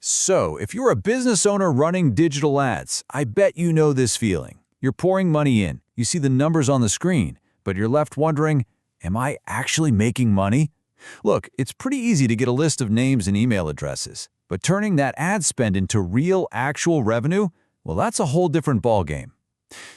So, if you're a business owner running digital ads, I bet you know this feeling. You're pouring money in, you see the numbers on the screen, but you're left wondering, am I actually making money? Look, it's pretty easy to get a list of names and email addresses, but turning that ad spend into real, actual revenue, well, that's a whole different ballgame.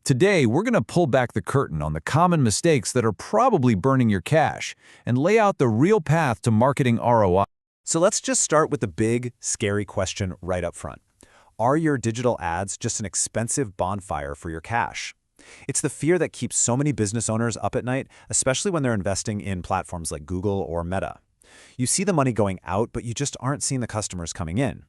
Today, we're going to pull back the curtain on the common mistakes that are probably burning your cash and lay out the real path to marketing ROI. So let's just start with the big, scary question right up front. Are your digital ads just an expensive bonfire for your cash? It's the fear that keeps so many business owners up at night, especially when they're investing in platforms like Google or Meta. You see the money going out, but you just aren't seeing the customers coming in.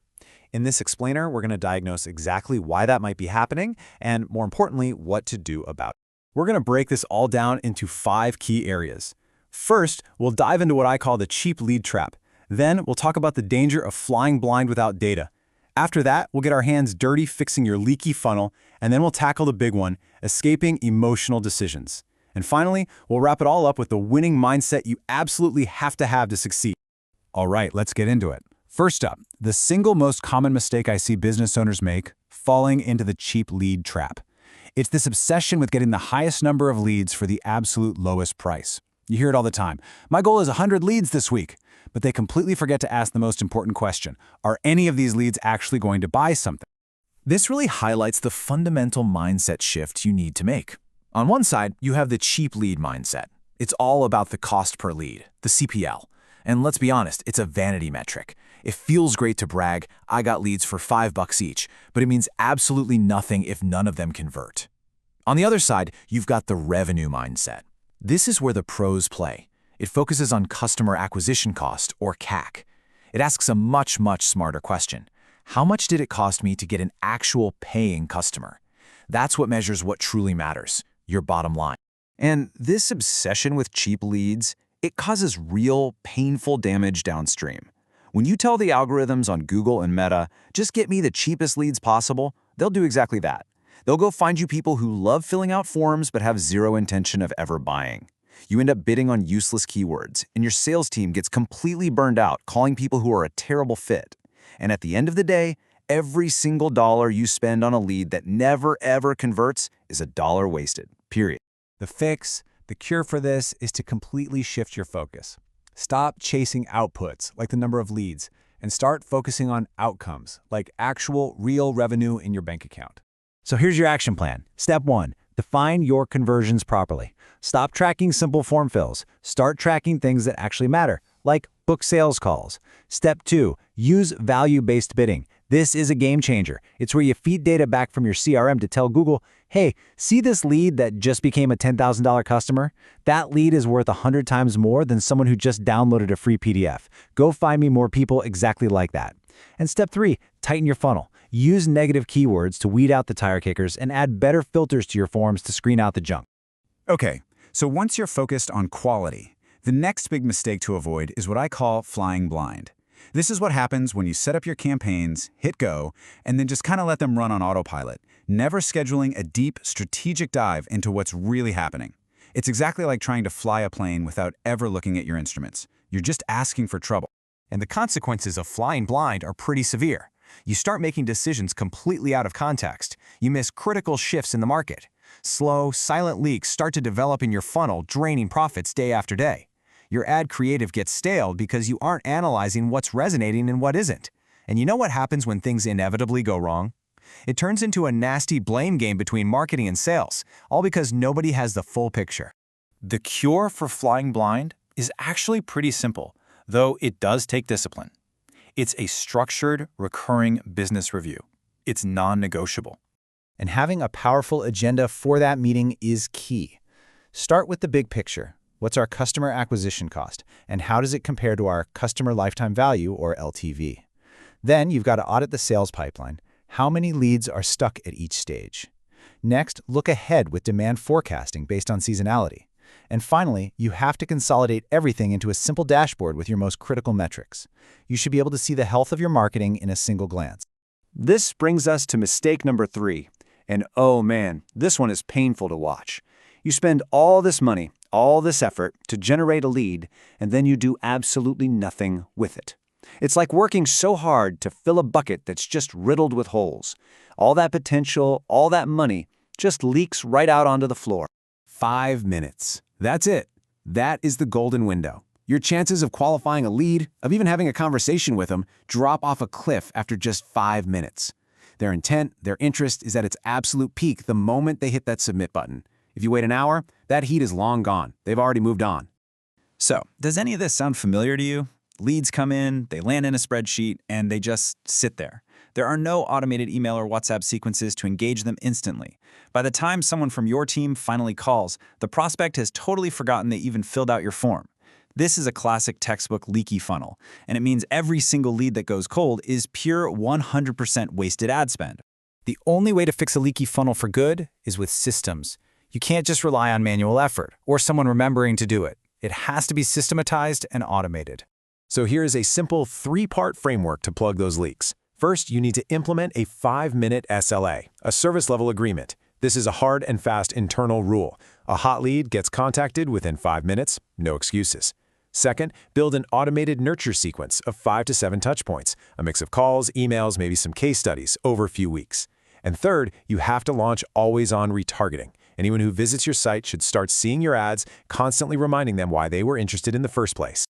In this explainer, we're going to diagnose exactly why that might be happening and, more importantly, what to do about it. We're going to break this all down into 5 key areas. First, we'll dive into what I call the cheap lead trap. Then, we'll talk about the danger of flying blind without data. After that, we'll get our hands dirty fixing your leaky funnel, and then we'll tackle the big one, escaping emotional decisions. And finally, we'll wrap it all up with the winning mindset you absolutely have to succeed. All right, let's get into it. First up, the single most common mistake I see business owners make, falling into the cheap lead trap. It's this obsession with getting the highest number of leads for the absolute lowest price. You hear it all the time. My goal is 100 leads this week. But they completely forget to ask the most important question. Are any of these leads actually going to buy something? This really highlights the fundamental mindset shift you need to make. On one side, you have the cheap lead mindset. It's all about the cost per lead, the CPL. And let's be honest, it's a vanity metric. It feels great to brag, I got leads for $5 each, but it means absolutely nothing if none of them convert. On the other side, you've got the revenue mindset. This is where the pros play. It focuses on customer acquisition cost, or CAC. It asks a much smarter question. How much did it cost me to get an actual paying customer? That's what measures what truly matters, your bottom line. And this obsession with cheap leads, it causes real, painful damage downstream. When you tell the algorithms on Google and Meta, just get me the cheapest leads possible, they'll do exactly that. They'll go find you people who love filling out forms but have zero intention of ever buying. You end up bidding on useless keywords, and your sales team gets completely burned out calling people who are a terrible fit. And at the end of the day, every single dollar you spend on a lead that never ever converts is a dollar wasted, period. The fix, the cure for this, is to completely shift your focus. Stop chasing outputs, like the number of leads, and start focusing on outcomes, like actual, real revenue in your bank account. So here's your action plan. Step 1. Define your conversions properly. Stop tracking simple form fills. Start tracking things that actually matter, like book sales calls. Step 2, use value-based bidding. This is a game changer. It's where you feed data back from your CRM to tell Google, hey, see this lead that just became a $10,000 customer? That lead is worth 100 times more than someone who just downloaded a free PDF. Go find me more people exactly like that. And step 3, tighten your funnel. Use negative keywords to weed out the tire kickers and add better filters to your forms to screen out the junk. Okay, so once you're focused on quality, the next big mistake to avoid is what I call flying blind. This is what happens when you set up your campaigns, hit go, and then just kind of let them run on autopilot, never scheduling a deep, strategic dive into what's really happening. It's exactly like trying to fly a plane without ever looking at your instruments. You're just asking for trouble. And the consequences of flying blind are pretty severe. You start making decisions completely out of context. You miss critical shifts in the market. Slow, silent leaks start to develop in your funnel, draining profits day after day. Your ad creative gets stale because you aren't analyzing what's resonating and what isn't. And you know what happens when things inevitably go wrong? It turns into a nasty blame game between marketing and sales, all because nobody has the full picture. The cure for flying blind is actually pretty simple, though it does take discipline. It's a structured, recurring business review. It's non-negotiable. And having a powerful agenda for that meeting is key. Start with the big picture. What's our customer acquisition cost, and how does it compare to our customer lifetime value, or LTV? Then you've got to audit the sales pipeline. How many leads are stuck at each stage? Next, look ahead with demand forecasting based on seasonality. And finally, you have to consolidate everything into a simple dashboard with your most critical metrics. You should be able to see the health of your marketing in a single glance. This brings us to mistake number 3. And oh man, this one is painful to watch. You spend all this money, all this effort to generate a lead, and then you do absolutely nothing with it. It's like working so hard to fill a bucket that's just riddled with holes. All that potential, all that money, just leaks right out onto the floor. 5 minutes. That's it. That is the golden window. Your chances of qualifying a lead, of even having a conversation with them, drop off a cliff after just 5 minutes. Their intent, their interest is at its absolute peak the moment they hit that submit button. If you wait an hour, that heat is long gone. They've already moved on. So, does any of this sound familiar to you? Leads come in, they land in a spreadsheet, and they just sit there. There are no automated email or WhatsApp sequences to engage them instantly. By the time someone from your team finally calls, the prospect has totally forgotten they even filled out your form. This is a classic textbook leaky funnel, and it means every single lead that goes cold is pure 100% wasted ad spend. The only way to fix a leaky funnel for good is with systems. You can't just rely on manual effort or someone remembering to do it. It has to be systematized and automated. So here's a simple 3-part framework to plug those leaks. First, you need to implement a 5-minute SLA, a service level agreement. This is a hard and fast internal rule. A hot lead gets contacted within 5 minutes, no excuses. Second, build an automated nurture sequence of 5 to 7 touchpoints, a mix of calls, emails, maybe some case studies over a few weeks. And third, you have to launch always-on retargeting. Anyone who visits your site should start seeing your ads, constantly reminding them why they were interested in the first place.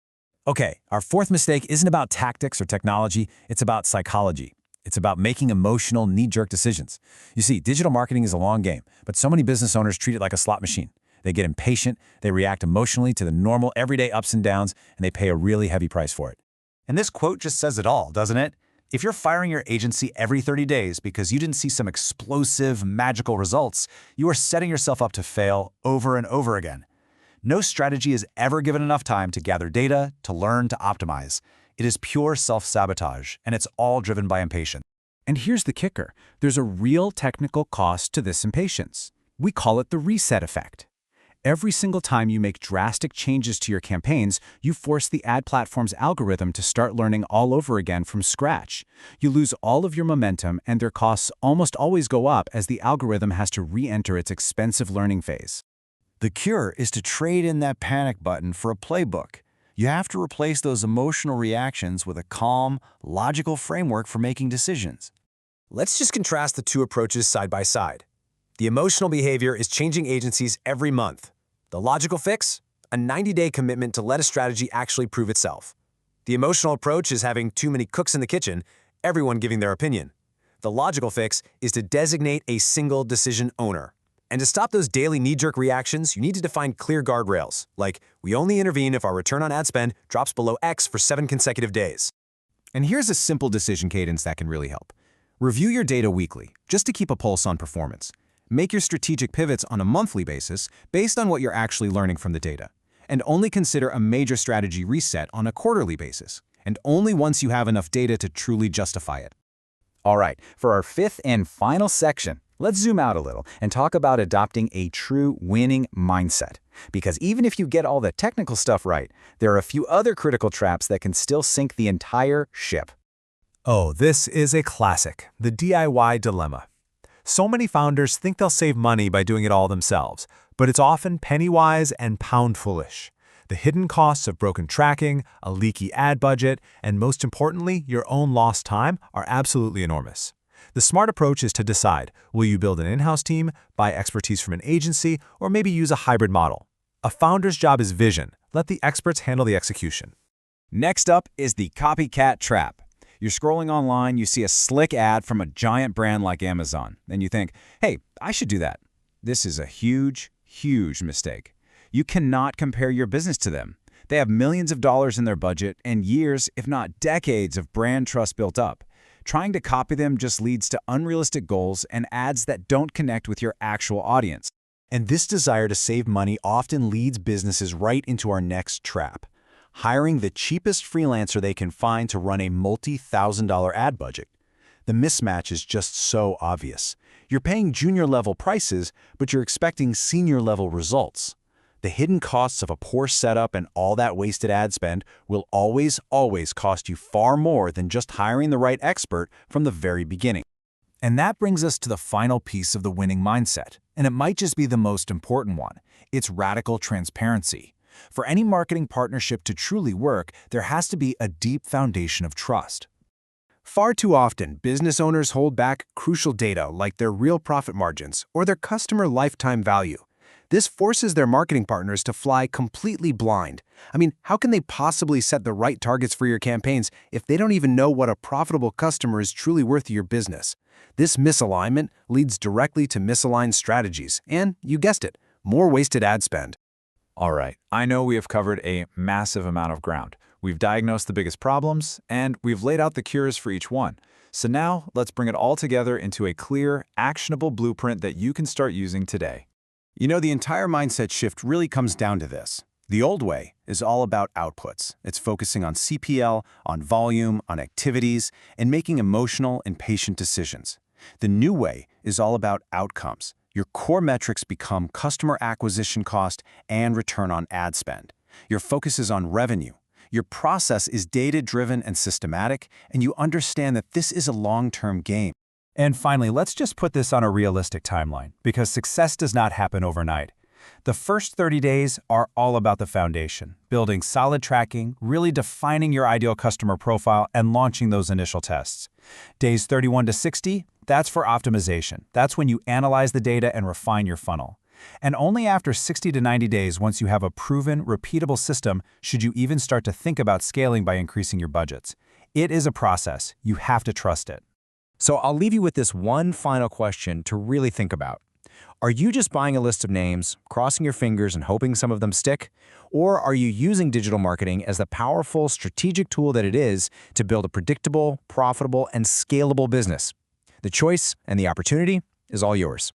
Okay, our fourth mistake isn't about tactics or technology, it's about psychology. It's about making emotional, knee-jerk decisions. You see, digital marketing is a long game, but so many business owners treat it like a slot machine. They get impatient, they react emotionally to the normal, everyday ups and downs, and they pay a really heavy price for it. And this quote just says it all, doesn't it? If you're firing your agency every 30 days because you didn't see some explosive, magical results, you are setting yourself up to fail over and over again. No strategy is ever given enough time to gather data, to learn, to optimize. It is pure self-sabotage, and it's all driven by impatience. And here's the kicker. There's a real technical cost to this impatience. We call it the reset effect. Every single time you make drastic changes to your campaigns, you force the ad platform's algorithm to start learning all over again from scratch. You lose all of your momentum, and their costs almost always go up as the algorithm has to re-enter its expensive learning phase. The cure is to trade in that panic button for a playbook. You have to replace those emotional reactions with a calm, logical framework for making decisions. Let's just contrast the two approaches side by side. The emotional behavior is changing agencies every month. The logical fix? A 90-day commitment to let a strategy actually prove itself. The emotional approach is having too many cooks in the kitchen, everyone giving their opinion. The logical fix is to designate a single decision owner. And to stop those daily knee-jerk reactions, you need to define clear guardrails, like we only intervene if our return on ad spend drops below X for 7 consecutive days. And here's a simple decision cadence that can really help. Review your data weekly, just to keep a pulse on performance. Make your strategic pivots on a monthly basis based on what you're actually learning from the data. And only consider a major strategy reset on a quarterly basis, and only once you have enough data to truly justify it. All right, for our fifth and final section, let's zoom out a little and talk about adopting a true winning mindset. Because even if you get all the technical stuff right, there are a few other critical traps that can still sink the entire ship. Oh, this is a classic, the DIY dilemma. So many founders think they'll save money by doing it all themselves, but it's often penny-wise and pound-foolish. The hidden costs of broken tracking, a leaky ad budget, and most importantly, your own lost time are absolutely enormous. The smart approach is to decide, will you build an in-house team, buy expertise from an agency, or maybe use a hybrid model? A founder's job is vision. Let the experts handle the execution. Next up is the copycat trap. You're scrolling online, you see a slick ad from a giant brand like Amazon, and you think, hey, I should do that. This is a huge, huge mistake. You cannot compare your business to them. They have millions of dollars in their budget and years, if not decades, of brand trust built up. Trying to copy them just leads to unrealistic goals and ads that don't connect with your actual audience. And this desire to save money often leads businesses right into our next trap. Hiring the cheapest freelancer they can find to run a multi-thousand-dollar ad budget. The mismatch is just so obvious. You're paying junior-level prices, but you're expecting senior-level results. The hidden costs of a poor setup and all that wasted ad spend will always cost you far more than just hiring the right expert from the very beginning. And that brings us to the final piece of the winning mindset, and it might just be the most important one. It's radical transparency. For any marketing partnership to truly work, there has to be a deep foundation of trust. Far too often, business owners hold back crucial data like their real profit margins or their customer lifetime value. This forces their marketing partners to fly completely blind. I mean, how can they possibly set the right targets for your campaigns if they don't even know what a profitable customer is truly worth to your business? This misalignment leads directly to misaligned strategies and, you guessed it, more wasted ad spend. All right, I know we have covered a massive amount of ground. We've diagnosed the biggest problems, and we've laid out the cures for each one. So now, let's bring it all together into a clear, actionable blueprint that you can start using today. You know, the entire mindset shift really comes down to this. The old way is all about outputs. It's focusing on CPL, on volume, on activities, and making emotional and patient decisions. The new way is all about outcomes. Your core metrics become customer acquisition cost and return on ad spend. Your focus is on revenue. Your process is data-driven and systematic, and you understand that this is a long-term game. And finally, let's just put this on a realistic timeline, because success does not happen overnight. The first 30 days are all about the foundation, building solid tracking, really defining your ideal customer profile, and launching those initial tests. Days 31 to 60, that's for optimization. That's when you analyze the data and refine your funnel. And only after 60 to 90 days, once you have a proven, repeatable system, should you even start to think about scaling by increasing your budgets. It is a process. You have to trust it. So I'll leave you with this one final question to really think about. Are you just buying a list of names, crossing your fingers and hoping some of them stick? Or are you using digital marketing as the powerful, strategic tool that it is to build a predictable, profitable, and scalable business? The choice and the opportunity is all yours.